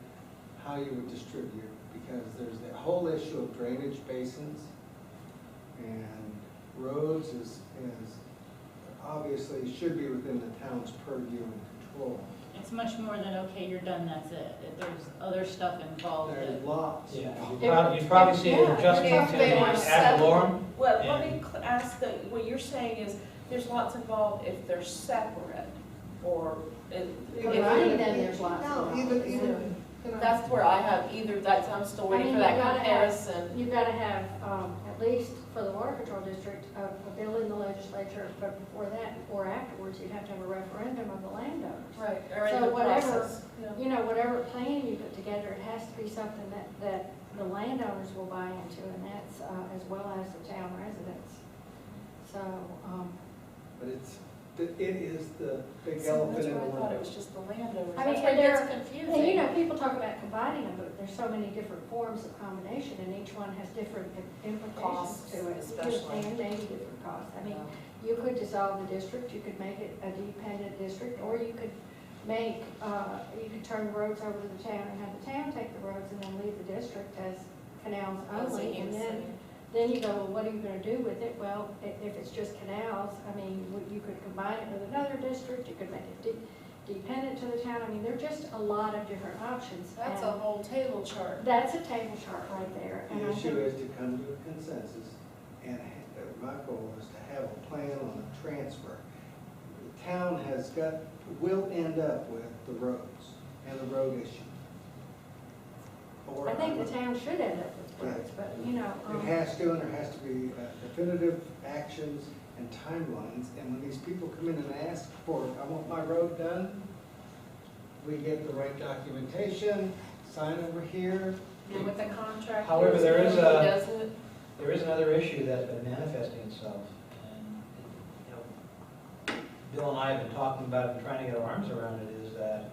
how you would distribute, because there's the whole issue of drainage basins, and roads is obviously should be within the town's purview and control. It's much more than, okay, you're done, that's it. There's other stuff involved There's that, lots. Yeah, you'd probably see an Yeah, adjustment if to they the were ad separate. valorem. Well, let And- me ask that, what you're saying is, there's lots involved if they're separate, or if. Combining them, there's lots No, of. even, you know. That's where I have either, I'm still waiting for that comparison. You've got to have, at least for the water control district, a bill in the legislature, but before that, or afterwards, you'd have to have a referendum of the landowners. Right, or in So the whatever- process. Yeah. You know, whatever plan you put together, it has to be something that the landowners will buy into, and that's, as well as the town residents. So, But it is the big See, elephant that's in the why I thought it room. was just the landowners. I mean, That's where it and gets and confusing. you know, people talk about combining them, but there's so many different forms of combination, and each one has different implications Costs, to it. especially. And maybe different costs. I mean, you could dissolve the district, you could make it a dependent district, or you could make, you could turn the roads over to the town and have the town take the roads and then leave the district as canals only. And then you go, well, what are you gonna do with it? Well, if it's just canals, I mean, you could combine it with another district, you could make it dependent to the town. I mean, there are just a lot of different options. That's a and whole table chart. That's a table chart right there. And The I issue think is to come to a consensus, and my goal is to have a plan on the transfer. The town will end up with the roads and the road issue. Or I think the town should end up with roads, but, you know. It has to, and there has to be definitive actions and timelines, and when these people come in and ask for, I want my road done, we get the right documentation, sign over here. And with the contract. However, there is who a- does it? There is another issue that's been manifesting itself, and, you know, Bill and I have been talking about it and trying to get our arms around it, is that,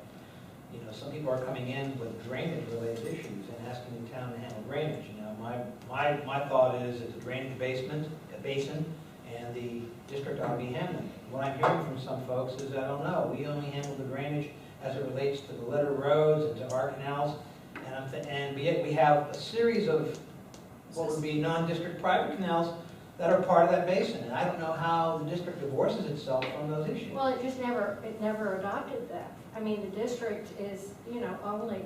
you know, some people are coming in with drainage-related issues and asking the town to handle drainage. You know, my thought is it's a drainage basin, and the district ought to be handling it. What I'm hearing from some folks is, I don't know, we only handle the drainage as it relates to the letter roads and to our canals. And yet we have a series of what would be non-district private canals that are part of that basin. And I don't know how the district divorces itself from those issues. Well, it never adopted that. I mean, the district is, only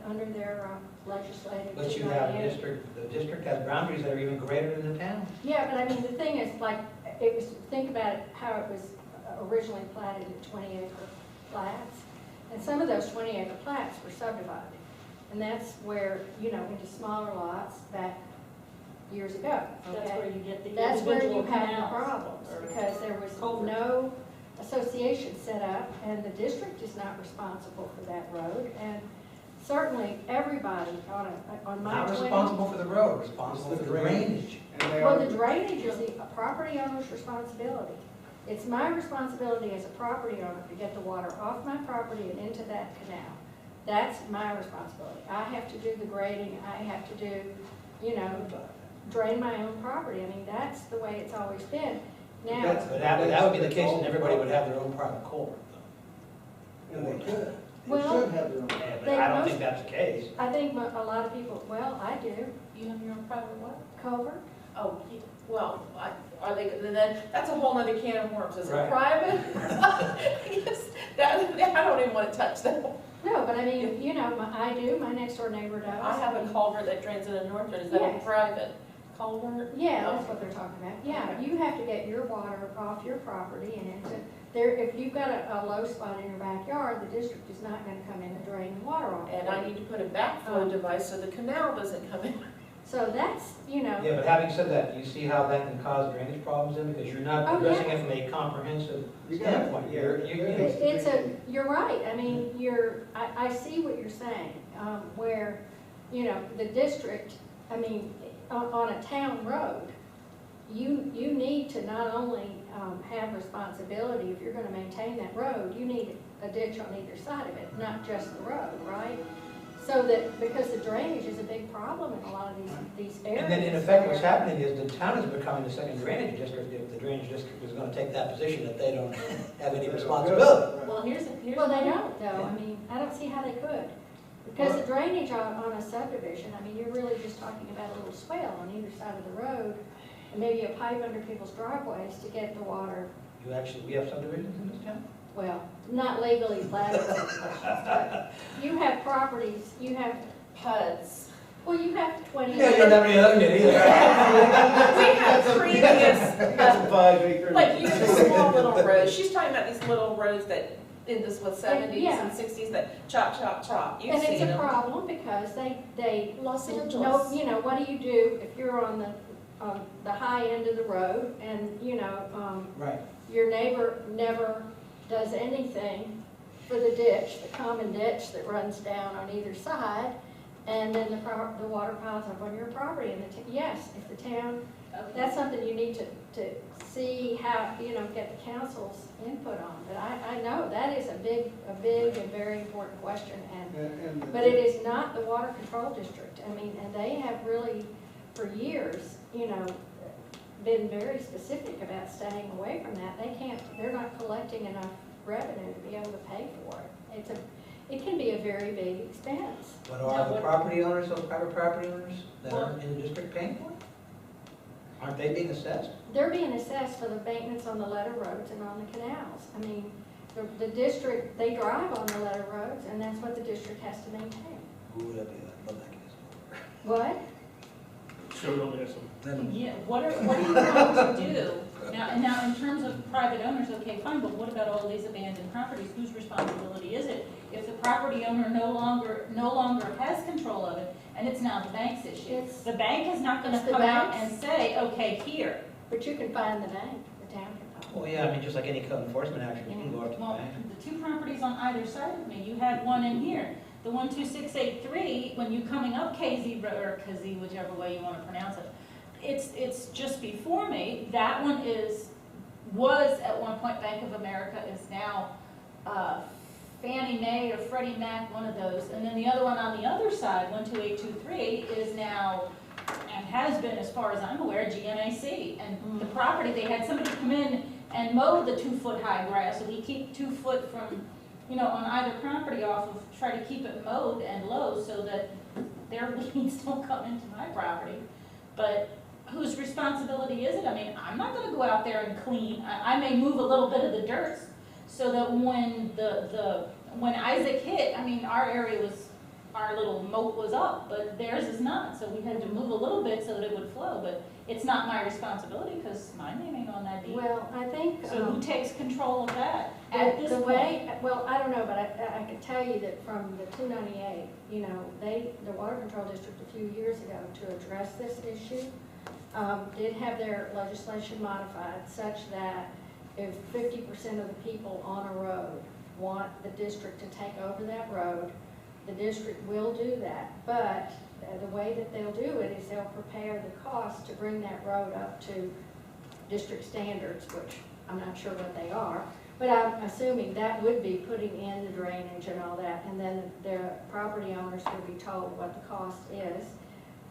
under their legislative. But you have a district, the district has boundaries that are even greater than the town. Yeah, but I mean, the thing is, like, think about it, how it was originally platted at 20-acre plats. And some of those 20-acre plats were subdivided. And that's where, into smaller lots back years ago. That's okay? where you get the That's where you individual have the canals. problems, or because there was culverts. no association set up, and the district is not responsible for that road. And certainly, everybody on my Not 20. responsible for the road, responsible for the drainage. And they Well, are, the drainage is the property owner's responsibility. It's my responsibility as a property owner to get the water off my property and into that canal. That's my responsibility. I have to do the grading, I have to do, drain my own property. I mean, that's the way it's always been. Now, But that would be the case, and everybody would have their own private culvert, though. and they could. Well, They should have their own. Yeah, but They I don't most- think that's the case. I think a lot of people, well, I do, You have your own private what? culvert. Oh, well, are they, then, that's a whole other can of worms. Is it Right. private? Yes, I don't even want to touch that. No, but I mean, I do, my next door neighbor does. I have a culvert that drains into Northern. Is that a Yes. private culvert? Yeah, that's what they're talking about. Yeah, you have to get your water off your property and into there. If you've got a low spot in your backyard, the district is not gonna come in and drain the water off. And I need to put a backflow device so the canal doesn't come in. So that's, Yeah, but having said that, do you see how that can cause drainage problems then? Because you're not Oh, addressing yeah. it from a comprehensive You got it. standpoint. you're right. I mean, I see what you're saying, where, the district, I mean, on a town road, you need to not only, have responsibility, if you're gonna maintain that road, you need a ditch on either side of it, not just the road, right? So that, because the drainage is a big problem in a lot of these areas. And then in effect, what's happening is the town is becoming the second drainage district if the drainage district is gonna take that position that they don't have any responsibility. Well, here's Well, they don't, though. I mean, I don't see how they could. Because the drainage on a subdivision, I mean, you're really just talking about a little swale on either side of the road, and maybe a pipe under people's driveways to get the water, We have subdivisions in this town? well, not legally platted subdivisions, but you have properties, you have, PUDs. well, you have 20. Yeah, you don't have any other yet either. We have previous, That's 5 acres. like, the small little roads. She's talking about these little roads that, in this, what, 70s Yeah. and 60s, that chop, chop, chop. You've And it's seen a them. problem because they Los No, Angeles. what do you do if you're on the high end of the road and, Right. your neighbor never does anything for the ditch, the common ditch that runs down on either side, and then the water piles up on your property, and yes, if the town, that's something you need to see how, get the council's input on, but I know that is a big and very important question, but it is not the water control district. I mean, and they have really, for years, been very specific about staying away from that. They're not collecting enough revenue to be able to pay for it. It can be a very big expense. But are the property owners, those private property owners that are in the district paying for it? Aren't they being assessed? They're being assessed for the maintenance on the letter roads and on the canals. I mean, the district, they drive on the letter roads, and that's what the district has to maintain. Ooh, that'd be, I'd love that case. What? Sure, don't answer. Yeah, what are you going to do? Now, in terms of private owners, okay, fine, but what about all these abandoned properties? Whose responsibility is it? If the property owner no longer has control of it, and it's now the bank's issue. The bank is not gonna It's the come out bank's. and say, okay, here. But you can find the bank, the town can find. Well, yeah, I mean, just like any code enforcement action, you can go up to the Well, bank. the two properties on either side of me, you had one in here. The 12683, when you coming up KZ, or KZ, whichever way you wanna pronounce it, it's just before me. That one was at one point Bank of America, is now Fannie Mae or Freddie Mac, one of those. And then the other one on the other side, 12823, is now, and has been as far as I'm aware, GMAC. And the property, they had somebody come in and mow the 2-foot high grass, so we keep 2 foot from you know, on either property off of, try to keep it mowed and low so that their weeds don't come into my property. But whose responsibility is it? I mean, I'm not gonna go out there and clean. I may move a little bit of the dirt so that when when Isaac hit, I mean, our area was, our little moat was up, but theirs is not. So we had to move a little bit so that it would flow, but it's not my responsibility because my name ain't on that deed. Well, I think. So who takes control of that at this The point? way, well, I don't know, but I can tell you that from the 298, you know, the Water Control District a few years ago, to address this issue, did have their legislation modified such that if 50% of the people on a road want the district to take over that road, the district will do that. But the way that they'll do it is they'll prepare the cost to bring that road up to district standards, which I'm not sure what they are. But I'm assuming that would be putting in the drainage and all that, and then their property owners would be told what the cost is,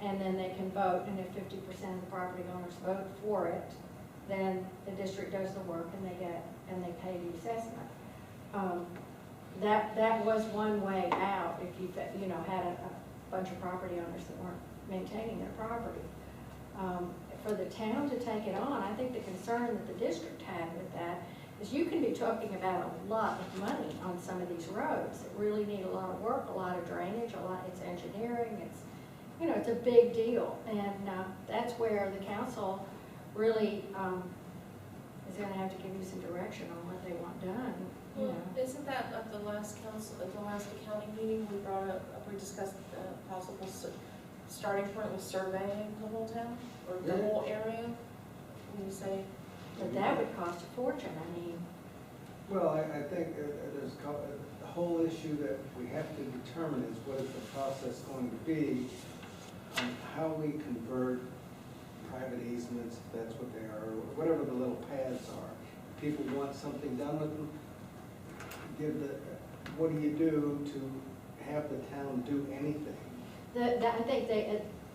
and then they can vote, and if 50% of the property owners vote for it, then the district does the work and they pay the assessment. That was one way out if you, you know, had a bunch of property owners that weren't maintaining their property. For the town to take it on, I think the concern that the district had with that is you can be talking about a lot of money on some of these roads that really need a lot of work, a lot of drainage, it's engineering, it's, you know, it's a big deal. And that's where the council really is gonna have to give you some direction on what they want done, you Well, know. isn't that at the last council, at the last accounting meeting, we discussed the possible starting point with surveying the whole town, or the Yeah. whole area? When you say, But that would cost a fortune, I mean. Well, I think the whole issue that we have to determine is what is the process going to be on how we convert private easements, if that's what they are, or whatever the little paths are. People want something done with them, what do you do to have the town do anything? I think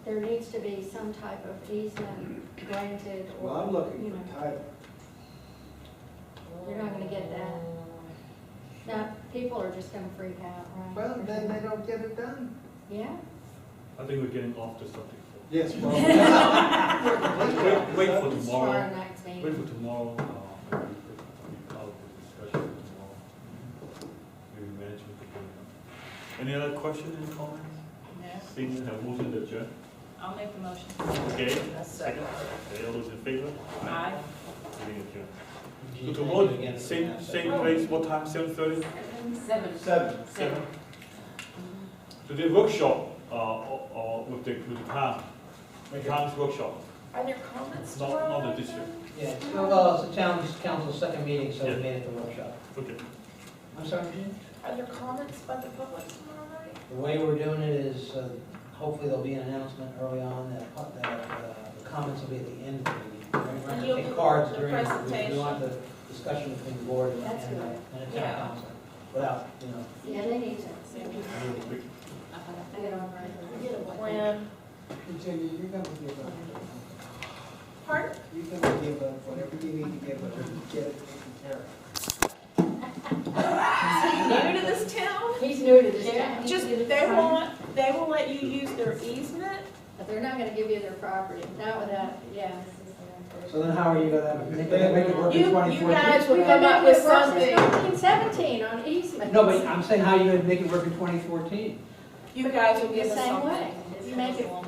there needs to be some type of easement granted, or, Well, I'm looking you know, for title. you're not gonna get that. Now, people are just gonna freak out, right? Well, then they don't get it done. Yeah, I think we're getting off the subject. Yes, well. Wait for For tomorrow. our next meeting. Wait for tomorrow, maybe part of the discussion tomorrow. Maybe management could bring it up. Any other questions, any comments? Yes. Seeing none, have a motion to adjourn. I'll make the motion. Okay, second. Okay, all those in favor? Aye. Meeting adjourned. So You tomorrow, can again. same place, what time, 7:30? 7. Seven. So the workshop, or with the town's workshop, are there comments not tomorrow? the district. Yeah, well, it's the town's council's second meeting, so Yeah. we made it the workshop. Okay. I'm sorry, Gene? Are there comments by the public tomorrow night? The way we're doing it is, hopefully there'll be an announcement early on that the comments will be at the end of the meeting. We're And going you'll to do take cards the during, we presentation. want the discussion between the board and That's good. and the Yeah. town council, without, you know. yeah, they need to. Get on right. Get a When, Continue, you're gonna give up. pardon? You're gonna give up whatever you need to give up to get it taken care of. New to this town? He's new to this town. Just, they will let you use their easement? But they're not gonna give you their property, not without, yeah. So then how are you gonna make it work in You 2014? guys would We've come been up making with it work since something. 1917 on easements. No, but I'm saying how you would make it work in 2014. You guys will The give us same something. way. You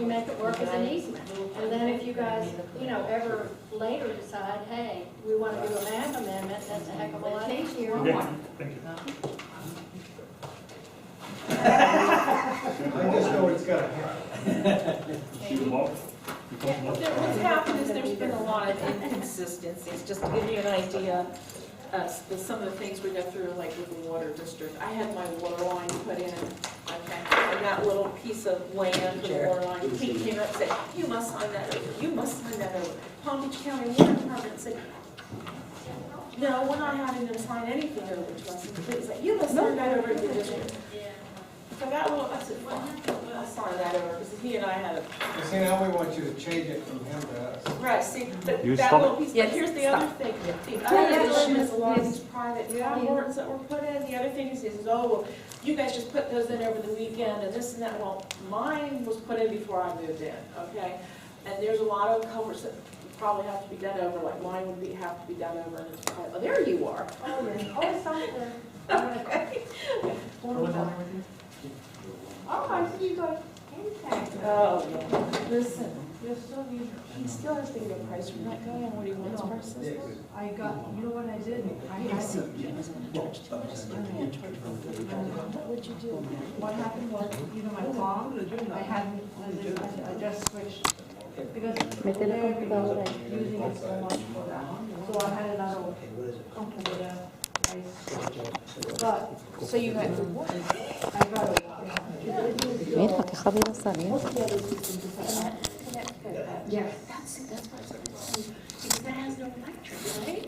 make it work as an easement. And then if you guys, you know, ever later decide, hey, we want to do a map amendment, that's a heck of a lot easier. Okay, thank you. I just know it's gonna happen. See you tomorrow. You come tomorrow? What's happened is there's been a lot of inconsistencies, just to give you an idea, some of the things we go through, like with the water district. I had my water line put in, okay, and that little piece of land for the water line, he came up and said, you must sign that over, you must sign that over. Palm Beach County Water Department said, no, we're not having them sign anything over to us, and please, you must sign that over to the district. So that will, I said, well, I'll sign that over, because he and I had a. See, now we want you to change it from him to us. Right, see, but You that stop little it. piece, but here's the other thing. The other issue is a lot of these private culverts that were put in. The other thing is, oh, well, you guys just put those in over the weekend and this and that. Well, mine was put in before I moved in, okay? And there's a lot of culverts that probably have to be done over, like mine would be, have to be done over, and it's probably, oh, there you are. Oh, yeah. Oh, it's something. Okay. Oh, I see you got impact. Oh, yeah. Listen, he still has to get a price from that guy on what he wants versus this. I got, you know what I did? I had to. What'd you do? What happened was, even my phone, I hadn't, I just switched. Because they're using it so much for that. So I had another company that I switched. But So you had, I got a. מילכה כחבילה סלים. Yes. that's why I said, because that has no electric, right?